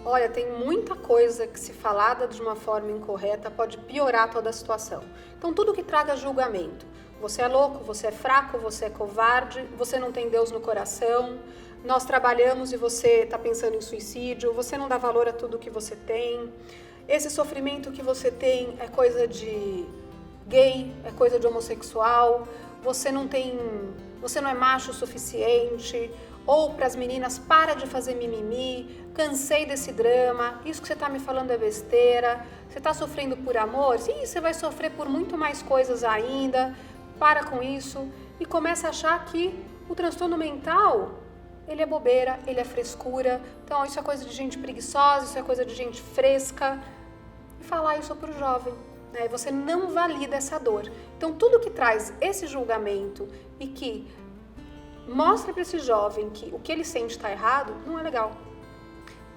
Olha, tem muita coisa que, se falada de uma forma incorreta, pode piorar toda a situação. Então, tudo que traga julgamento. Você é louco, você é fraco, você é covarde, você não tem Deus no coração, nós trabalhamos e você está pensando em suicídio, você não dá valor a tudo que você tem, esse sofrimento que você tem é coisa de gay, é coisa de homossexual, você não é macho o suficiente, ou para as meninas, para de fazer mimimi, cansei desse drama, isso que você está me falando é besteira, você está sofrendo por amor? Sim, você vai sofrer por muito mais coisas ainda, para com isso, e começa a achar que o transtorno mental, ele é bobeira, ele é frescura, então isso é coisa de gente preguiçosa, isso é coisa de gente fresca, e falar isso para o jovem. Né? Você não valida essa dor. Então, tudo que traz esse julgamento e que mostra para esse jovem que o que ele sente está errado, não é legal.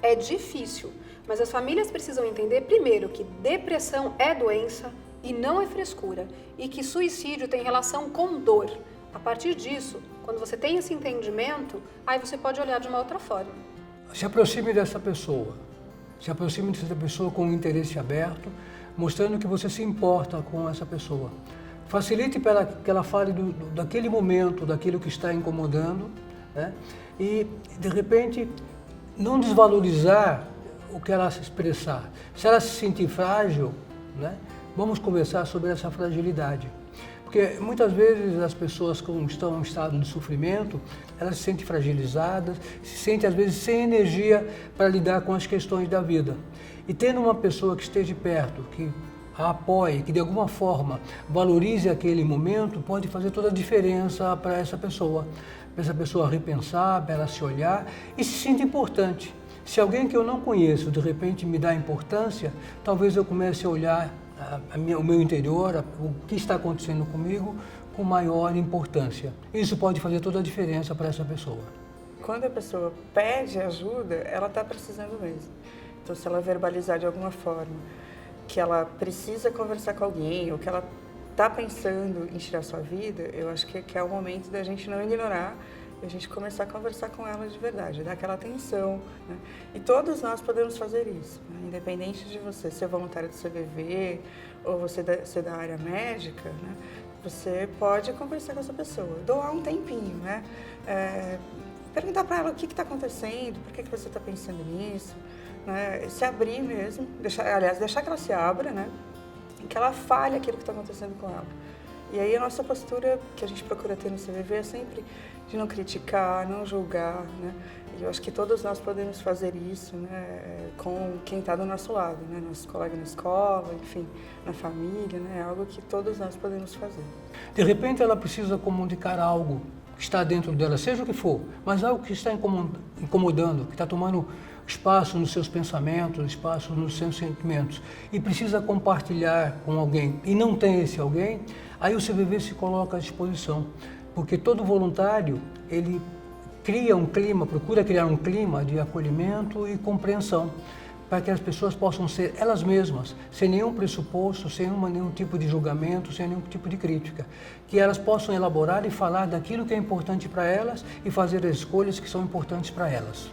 É difícil, mas as famílias precisam entender, primeiro, que depressão é doença e não é frescura, e que suicídio tem relação com dor. A partir disso, quando você tem esse entendimento, aí você pode olhar de uma outra forma. Se aproxime dessa pessoa. Se aproxime dessa pessoa com um interesse aberto, mostrando que você se importa com essa pessoa. Facilite para que ela fale daquele momento, daquilo que está incomodando, né? E, de repente, não desvalorizar o que ela se expressar. Se ela se sentir frágil, né? Vamos conversar sobre essa fragilidade. Porque muitas vezes as pessoas que estão em estado de sofrimento, elas se sentem fragilizadas, se sentem às vezes sem energia para lidar com as questões da vida. E tendo uma pessoa que esteja perto, que a apoie, que de alguma forma valorize aquele momento, pode fazer toda a diferença para essa pessoa repensar, para ela se olhar e se sentir importante. Se alguém que eu não conheço de repente me dá importância, talvez eu comece a olhar o meu interior, o que está acontecendo comigo, com maior importância. Isso pode fazer toda a diferença para essa pessoa. Quando a pessoa pede ajuda, ela está precisando mesmo. Então, se ela verbalizar de alguma forma que ela precisa conversar com alguém, ou que ela está pensando em tirar sua vida, eu acho que é o momento da gente não ignorar e a gente começar a conversar com ela de verdade, dar aquela atenção. Né? E todos nós podemos fazer isso, né? Independente de você ser voluntário do CVV ou você ser da área médica, né? Você pode conversar com essa pessoa, doar um tempinho, né? Perguntar para ela o que está acontecendo, por que você está pensando nisso, né? Se abrir mesmo, deixar que ela se abra, né? E que ela fale aquilo que está acontecendo com ela. E aí a nossa postura que a gente procura ter no CVV é sempre de não criticar, não julgar, né? E eu acho que todos nós podemos fazer isso, né? Com quem está do nosso lado, né? Nosso colega na escola, enfim, na família, né? É algo que todos nós podemos fazer. De repente ela precisa comunicar algo que está dentro dela, seja o que for, mas algo que está incomodando, que está tomando espaço nos seus pensamentos, espaço nos seus sentimentos, e precisa compartilhar com alguém, e não tem esse alguém, aí o CVV se coloca à disposição, porque todo voluntário, ele procura criar um clima de acolhimento e compreensão, para que as pessoas possam ser elas mesmas, sem nenhum pressuposto, sem nenhum tipo de julgamento, sem nenhum tipo de crítica. Que elas possam elaborar e falar daquilo que é importante para elas e fazer as escolhas que são importantes para elas.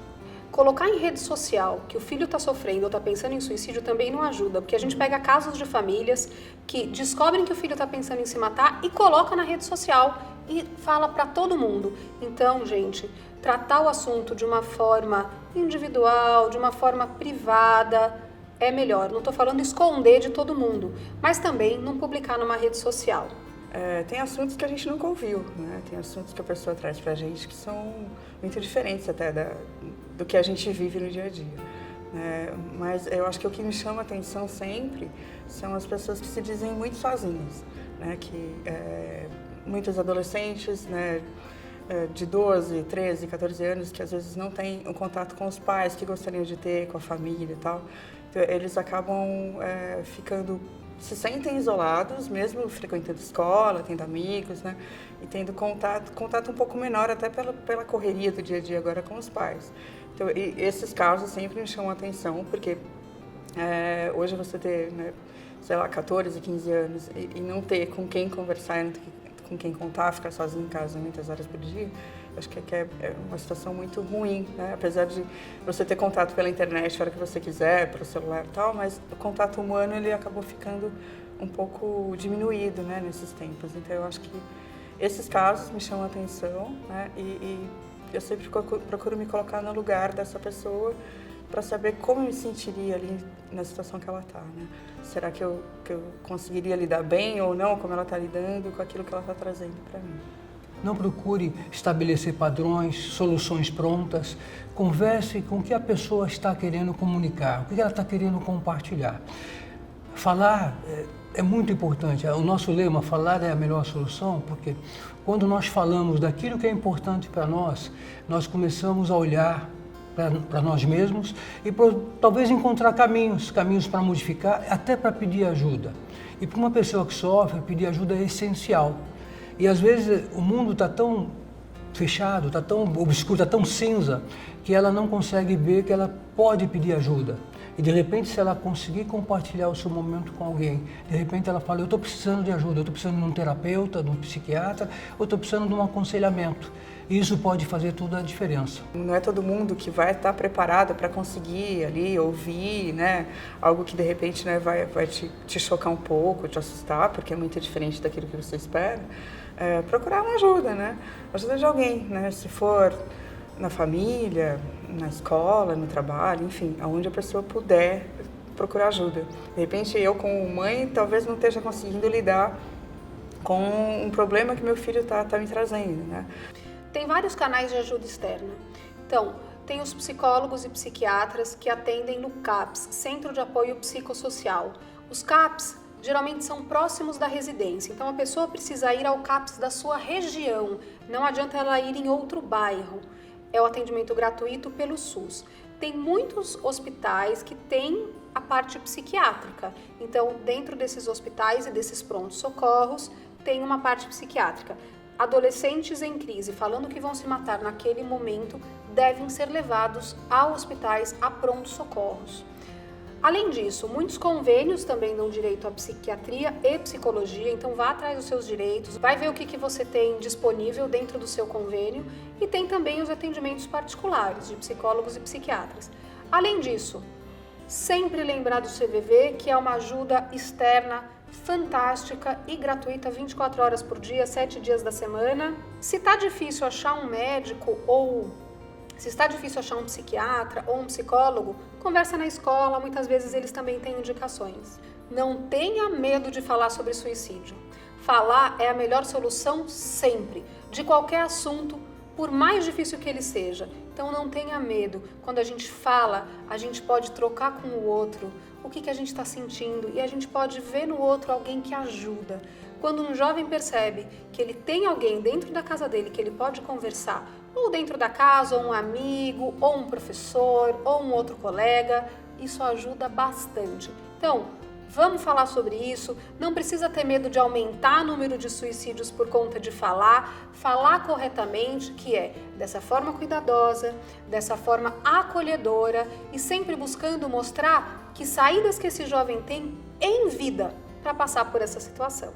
Colocar em rede social que o filho está sofrendo ou está pensando em suicídio também não ajuda, porque a gente pega casos de famílias que descobrem que o filho está pensando em se matar e coloca na rede social e fala para todo mundo. Então, gente, tratar o assunto de uma forma individual, de uma forma privada, é melhor. Não estou falando esconder de todo mundo, mas também não publicar numa rede social. Tem assuntos que a gente nunca ouviu, né? Tem assuntos que a pessoa traz pra gente que são muito diferentes até do que a gente vive no dia a dia. Né? Mas eu acho que o que me chama a atenção sempre são as pessoas que se dizem muito sozinhas, né? Muitos adolescentes, né? De 12, 13, 14 anos, que às vezes não têm o contato com os pais que gostariam de ter, com a família e tal. Então, eles acabam se sentem isolados, mesmo frequentando escola, tendo amigos, né? E tendo contato um pouco menor, até pela correria do dia a dia agora com os pais. Então, esses casos sempre me chamam a atenção, porque hoje você ter, né, sei lá, 14, 15 anos e não ter com quem conversar, não ter com quem contar, ficar sozinho em casa muitas horas por dia, acho que é uma situação muito ruim, né? Apesar de você ter contato pela internet a hora que você quiser, pelo celular e tal, mas o contato humano ele acabou ficando um pouco diminuído, né, nesses tempos. Então eu acho que esses casos me chamam a atenção, né, e eu sempre procuro me colocar no lugar dessa pessoa para saber como eu me sentiria ali na situação que ela está, né? Será que eu conseguiria lidar bem ou não, como ela está lidando com aquilo que ela está trazendo para mim? Não procure estabelecer padrões, soluções prontas. Converse com o que a pessoa está querendo comunicar, o que ela está querendo compartilhar. Falar é muito importante. O nosso lema, falar é a melhor solução, porque quando nós falamos daquilo que é importante para nós, nós começamos a olhar para nós mesmos e talvez encontrar caminhos para modificar, até para pedir ajuda. E para uma pessoa que sofre, pedir ajuda é essencial. E às vezes o mundo está tão fechado, está tão obscuro, está tão cinza, que ela não consegue ver que ela pode pedir ajuda. E de repente, se ela conseguir compartilhar o seu momento com alguém, de repente ela fala, eu estou precisando de ajuda, eu estou precisando de um terapeuta, de um psiquiatra, ou estou precisando de um aconselhamento. E isso pode fazer toda a diferença. Não é todo mundo que vai estar preparado para conseguir ali ouvir, né, algo que de repente, né, vai te chocar um pouco, te assustar, porque é muito diferente daquilo que você espera. Procurar uma ajuda, né? Ajuda de alguém, né? Se for na família, na escola, no trabalho, enfim, aonde a pessoa puder procurar ajuda. De repente, eu como mãe, talvez não esteja conseguindo lidar com um problema que meu filho tá me trazendo, né? Tem vários canais de ajuda externa. Então, tem os psicólogos e psiquiatras que atendem no CAPS, Centro de Apoio Psicossocial. Os CAPS geralmente são próximos da residência, então a pessoa precisa ir ao CAPS da sua região, não adianta ela ir em outro bairro. É o atendimento gratuito pelo SUS. Tem muitos hospitais que têm a parte psiquiátrica, então dentro desses hospitais e desses prontos-socorros tem uma parte psiquiátrica. Adolescentes em crise, falando que vão se matar naquele momento, devem ser levados a hospitais, a prontos-socorros. Além disso, muitos convênios também dão direito à psiquiatria e psicologia, então vá atrás dos seus direitos, vai ver o que você tem disponível dentro do seu convênio e tem também os atendimentos particulares de psicólogos e psiquiatras. Além disso, sempre lembrar do CVV, que é uma ajuda externa fantástica e gratuita 24 horas por dia, 7 dias da semana. Se está difícil achar um médico ou se está difícil achar um psiquiatra ou um psicólogo, conversa na escola, muitas vezes eles também têm indicações. Não tenha medo de falar sobre suicídio. Falar é a melhor solução sempre, de qualquer assunto, por mais difícil que ele seja. Então não tenha medo. Quando a gente fala, a gente pode trocar com o outro o que a gente está sentindo e a gente pode ver no outro alguém que ajuda. Quando um jovem percebe que ele tem alguém dentro da casa dele que ele pode conversar, ou dentro da casa, ou um amigo, ou um professor, ou um outro colega, isso ajuda bastante. Então, vamos falar sobre isso, não precisa ter medo de aumentar o número de suicídios por conta de falar corretamente, que é dessa forma cuidadosa, dessa forma acolhedora e sempre buscando mostrar que saídas que esse jovem tem em vida para passar por essa situação.